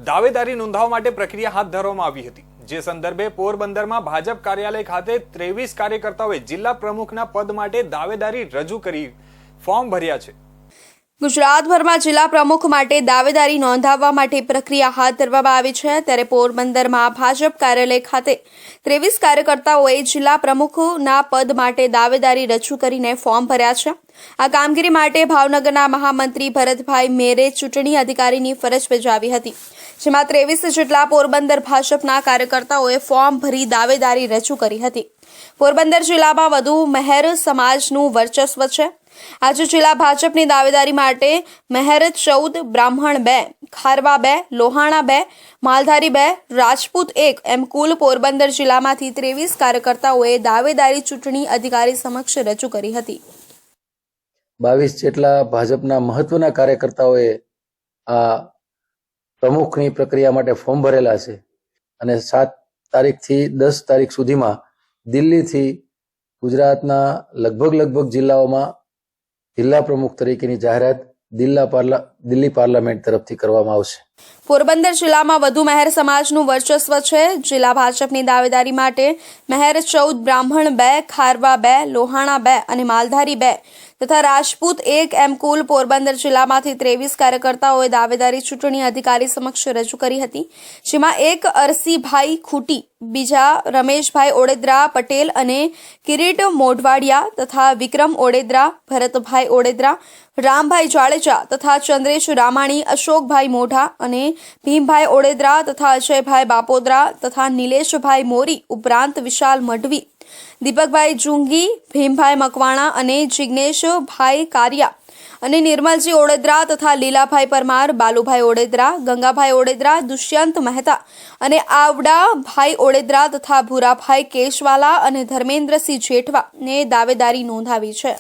દાવેદારી નોંધાવવા માટે પ્રક્રિયા હાથ ધરવામાં આવી હતી, જે સંદર્ભે પોરબંદરમાં ભાજપ કાર્યાલય ખાતે 23 કાર્યકર્તાઓએ જિલ્લા પ્રમુખના પદ માટે દાવેદારી રજૂ કરી ફોર્મ ભર્યા છે। ગુજરાતભરમાં જિલ્લા પ્રમુખ માટે દાવેદારી નોંધાવવા માટે પ્રક્રિયા હાથ ધરવામાં આવી છે, ત્યારે પોરબંદરમાં ભાજપ કાર્યાલય ખાતે 23 કાર્યકર્તાઓએ જિલ્લા પ્રમુખના પદ માટે દાવેદારી રજૂ કરીને ફોર્મ ભર્યા છે। આ કામગીરી માટે ભાવનગરના મહામંત્રી ભરતભાઈ મેરે ચૂંટણી અધિકારીની ફરજ બજાવી હતી, જેમાં 23 જેટલા પોરબંદર ભાજપના કાર્યકર્તાઓએ ફોર્મ ભરી દાવેદારી રજૂ કરી હતી। પોરબંદર જિલ્લામાં વધુ મહેર સમાજનું વર્ચસ્વ છે। આજે જિલ્લા ભાજપની દાવેદારી માટે મહેર 14, બ્રાહ્મણ 2, ખારવા 2, લોહાણા 2, માલધારી 2, રાજપૂત 1 એમ કુલ પોરબંદર જિલ્લામાંથી 23 કાર્યકર્તાઓએ દાવેદારી ચૂંટણી અધિકારી સમક્ષ રજૂ કરી હતી। 22 જેટલા ભાજપના મહત્વના કાર્યકર્તાઓએ આ પ્રમુખની પ્રક્રિયા માટે ફોર્મ ભરેલા છે અને 7 તારીખથી 10 તારીખ સુધીમાં દિલ્હીથી ગુજરાતના લગભગ જિલ્લાઓમાં જિલ્લા પ્રમુખ તરીકેની જાહેરાત દિલ્હી પાર્લામેન્ટ તરફથી કરવામાં આવશે। પોરબંદર જિલ્લામાં વધુ મહેર સમાજનું વર્ચસ્વ છે। જિલ્લા ભાજપની દાવેદારી માટે મહેર 14, બ્રાહ્મણ 2, ખારવા 2, લોહાણા 2 અને માલધારી 2 તથા રાજપૂત 1 એમ કુલ પોરબંદર જિલ્લામાંથી 23 કાર્યકર્તાઓએ દાવેદારી ચૂંટણી અધિકારી સમક્ષ રજૂ કરી હતી, જેમાં એક અરસીભાઈ ખૂટી, બીજા રમેશભાઈ ઓડેદરા પટેલ અને કિરીટ મોઢવાડિયા તથા વિક્રમ ઓડેદરા, ભરતભાઈ ઓડેદરા, રામભાઈ જાડેજા તથા ચંદ્રેશ રામાણી, અશોકભાઈ મોઢા અને ભીમભાઈ ઓડેદરા તથા અજયભાઈ બાપોદરા તથા નિલેશભાઈ મોરી ઉપરાંત વિશાલ મઢવી, દીપકભાઈ જુંગી, ભીમભાઈ મકવાણા અને જિગ્નેશભાઈ કારિયા અને નિર્મલજી ઓડેદરા તથા લીલાભાઈ પરમાર, બાલુભાઈ ઓડેદરા, ગંગાભાઈ ઓડેદરા, દુષ્યંત મહેતા અને આવડાભાઈ ઓડેદરા તથા ભૂરાભાઈ કેશવાલા અને ધર્મેન્દ્રસિંહ જેઠવા ને દાવેદારી નોંધાવી છે।